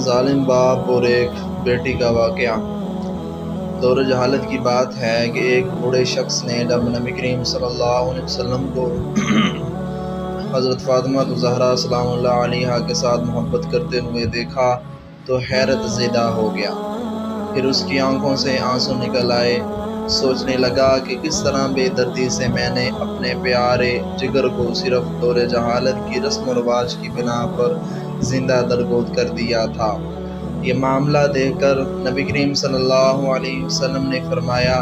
ظالم باپ اور ایک بیٹی کا واقعہ۔ دور جہالت کی بات ہے کہ ایک بوڑھے شخص نے جب نبی کریم صلی اللہ علیہ وسلم کو حضرت فاطمہ الزہرا سلام اللہ علیہا کے ساتھ محبت کرتے ہوئے دیکھا تو حیرت زدہ ہو گیا۔ پھر اس کی آنکھوں سے آنسو نکل آئے۔ سوچنے لگا کہ کس طرح بے دردی سے میں نے اپنے پیارے جگر کو صرف دور جہالت کی رسم و رواج کی بنا پر زندہ درگود کر دیا تھا۔ یہ معاملہ دیکھ کر نبی کریم صلی اللہ علیہ وسلم نے فرمایا،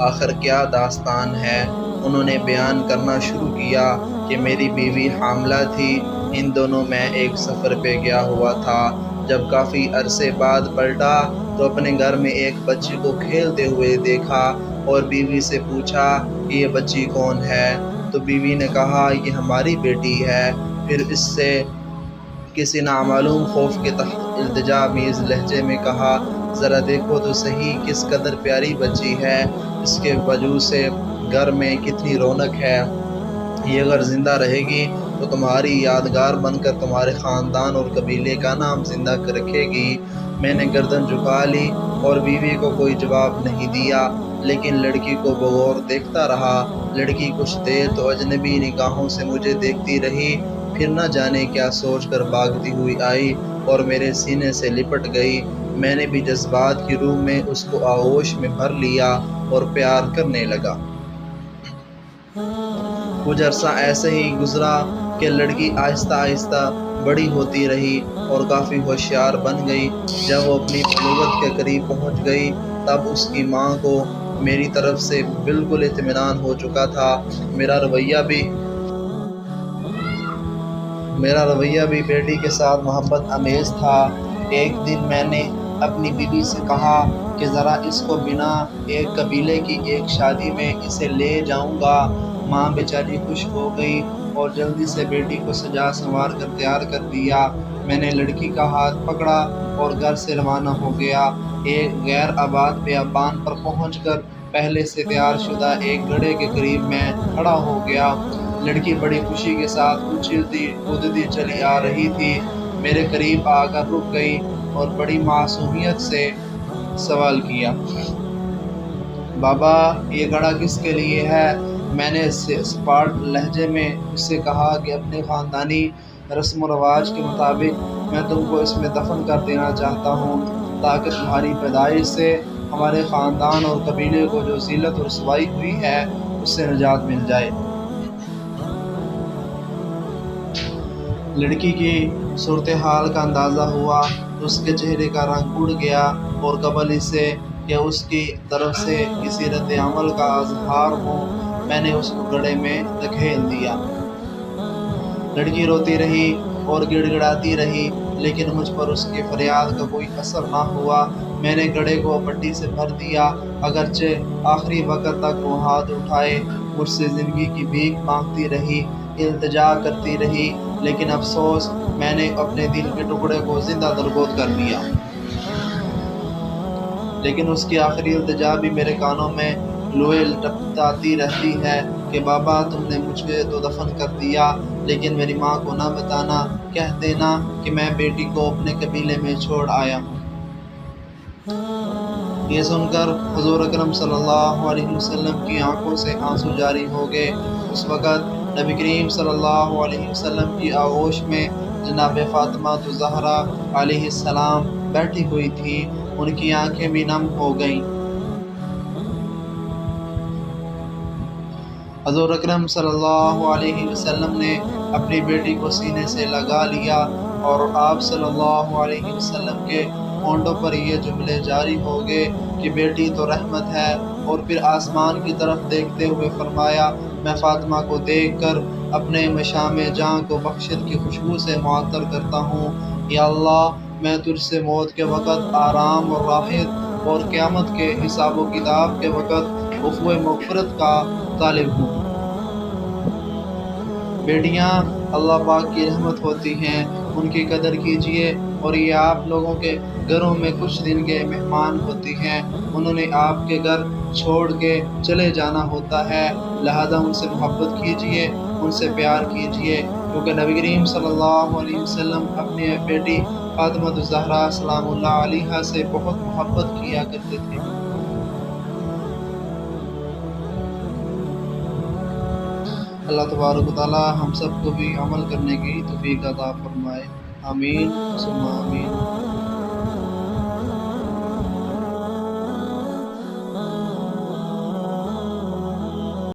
آخر کیا داستان ہے؟ انہوں نے بیان کرنا شروع کیا کہ میری بیوی حاملہ تھی، ان دونوں میں ایک سفر پہ گیا ہوا تھا۔ جب کافی عرصے بعد پلٹا تو اپنے گھر میں ایک بچی کو کھیلتے ہوئے دیکھا اور بیوی سے پوچھا کہ یہ بچی کون ہے؟ تو بیوی نے کہا یہ ہماری بیٹی ہے۔ پھر اس سے کسی نامعلوم خوف کے تحت التجا آمیز لہجے میں کہا، ذرا دیکھو تو صحیح کس قدر پیاری بچی ہے، اس کے وجود سے گھر میں کتنی رونق ہے۔ یہ اگر زندہ رہے گی تو تمہاری یادگار بن کر تمہارے خاندان اور قبیلے کا نام زندہ رکھے گی۔ میں نے گردن جھکا لی اور بیوی کو کوئی جواب نہیں دیا، لیکن لڑکی کو بغور دیکھتا رہا۔ لڑکی کچھ دیر تو اجنبی نگاہوں سے مجھے دیکھتی رہی، پھر نہ جانے کیا سوچ کر بھاگتی ہوئی آئی اور میرے سینے سے لپٹ گئی۔ میں نے بھی جذبات کی روح میں اس کو آغوش میں بھر لیا اور پیار کرنے لگا۔ کچھ عرصہ ایسے ہی گزرا کہ لڑکی آہستہ آہستہ بڑی ہوتی رہی اور کافی ہوشیار بن گئی۔ جب وہ اپنی بلوغت کے قریب پہنچ گئی تب اس کی ماں کو میری طرف سے بالکل اطمینان ہو چکا تھا۔ میرا رویہ بھی بیٹی کے ساتھ محبت آمیز تھا۔ ایک دن میں نے اپنی بیوی سے کہا کہ ذرا اس کو بنا ایک قبیلے کی ایک شادی میں اسے لے جاؤں گا۔ ماں بیچاری خوش ہو گئی اور جلدی سے بیٹی کو سجا سنوار کر تیار کر دیا۔ میں نے لڑکی کا ہاتھ پکڑا اور گھر سے روانہ ہو گیا۔ ایک غیر آباد بیابان پر پہنچ کر پہلے سے تیار شدہ ایک گڑھے کے قریب میں کھڑا ہو گیا۔ لڑکی بڑی خوشی کے ساتھ اچھلتی کودتی چلی آ رہی تھی۔ میرے قریب آ کر رک گئی اور بڑی معصومیت سے سوال کیا، بابا یہ گھڑا کس کے لیے ہے؟ میں نے سپاٹ لہجے میں اس سے کہا کہ اپنے خاندانی رسم و رواج کے مطابق میں تم کو اس میں دفن کر دینا چاہتا ہوں تاکہ تمہاری پیدائش سے ہمارے خاندان اور قبیلے کو جو ذلت و رسوائی ہوئی ہے اس سے نجات مل جائے۔ لڑکی کی صورتحال کا اندازہ ہوا تو اس کے چہرے کا رنگ اڑ گیا اور قبل اس سے کہ اس کی طرف سے کسی رد عمل کا اظہار ہو میں نے اس کو گڑھے میں دھکیل دیا۔ لڑکی روتی رہی اور گڑ گڑاتی رہی لیکن مجھ پر اس کی فریاد کا کوئی اثر نہ ہوا۔ میں نے گڑھے کو مٹی سے بھر دیا، اگرچہ آخری وقت تک وہ ہاتھ اٹھائے مجھ سے زندگی کی بھیک مانگتی رہی، التجا کرتی رہی، لیکن افسوس میں نے اپنے دل کے ٹکڑے کو زندہ درگود کر دیا۔ لیکن اس کی آخری التجا بھی میرے کانوں میں لوے لٹکاتی رہتی ہے کہ بابا تم نے مجھے تو دفن کر دیا لیکن میری ماں کو نہ بتانا، کہہ دینا کہ میں بیٹی کو اپنے قبیلے میں چھوڑ آیا ہوں۔ یہ سن کر حضور اکرم صلی اللہ علیہ وسلم کی آنکھوں سے آنسو جاری ہو گئے۔ اس وقت نبی کریم صلی اللہ علیہ وسلم کی آغوش میں جناب فاطمہ الزہرا علیہ السلام بیٹھی ہوئی تھی، ان کی آنکھیں بھی نم ہو گئیں۔ حضور اکرم صلی اللہ علیہ وسلم نے اپنی بیٹی کو سینے سے لگا لیا اور آپ صلی اللہ علیہ وسلم کے ہونٹوں پر یہ جملے جاری ہو گئے کہ بیٹی تو رحمت ہے، اور پھر آسمان کی طرف دیکھتے ہوئے فرمایا، میں فاطمہ کو دیکھ کر اپنے مشام جاں کو بخشت کی خوشبو سے معطر کرتا ہوں۔ یا اللہ میں تجھ سے موت کے وقت آرام اور راحت اور قیامت کے حساب و کتاب کے وقت عفو مغفرت کا طالب ہوں۔ بیٹیاں اللہ پاک کی رحمت ہوتی ہیں، ان کی قدر کیجیے، اور یہ آپ لوگوں کے گھروں میں کچھ دن کے مہمان ہوتی ہیں، انہوں نے آپ کے گھر چھوڑ کے چلے جانا ہوتا ہے، لہذا ان سے محبت کیجیے، ان سے پیار کیجیے۔ کیونکہ نبی کریم صلی اللہ علیہ وسلم اپنی بیٹی فاطمہ الزہرا سلام اللہ علیہا سے بہت محبت کیا کرتے تھے۔ اللہ تبارک و تعالی ہم سب کو بھی عمل کرنے کی توفیق عطا فرمائے، آمین ثم آمین۔